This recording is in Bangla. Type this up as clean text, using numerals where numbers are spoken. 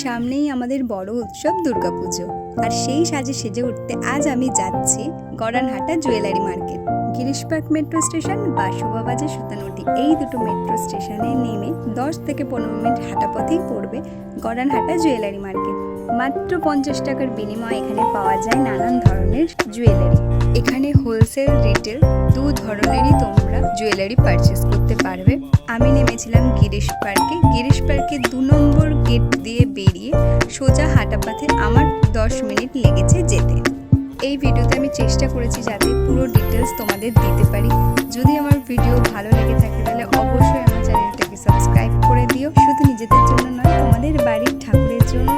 সামনেই আমাদের বড় উৎসব দুর্গাপুজো, আর সেই সাজে সেজে উঠতে আজ আমি যাচ্ছি Garanhata jewellery market. Girish park metro station বা শোভাবাজার সুতানুটি, এই দুটো মেট্রো স্টেশনে নেমে 10 থেকে 15 মিনিট হাঁটা পথেই পড়বে গড়ানহাটা জুয়েলারি মার্কেট। মাত্র 50 টাকার বিনিময়ে এখানে পাওয়া যায় নানান ধরনের জুয়েলারি। এখানে হোলসেল, রিটেল দু ধরনেরই তোমরা জুয়েলারি পারচেস করতে পারবে। আমি নেমেছিলাম গিরিশ পার্কে। গিরিশ পার্কে 2 নম্বর গেট দিয়ে বেরিয়ে সোজা হাঁটা পথে আমার 10 মিনিট লেগেছে যেতে। এই ভিডিওতে আমি চেষ্টা করেছি যাতে পুরো ডিটেলস তোমাদের দিতে পারি। যদি আমার ভিডিও ভালো লেগে থাকে তাহলে অবশ্যই আমার চ্যানেলটাকে সাবস্ক্রাইব করে দিও। শুধু নিজেদের জন্য নয়, তোমাদের বাড়ির ঠাকুরের জন্য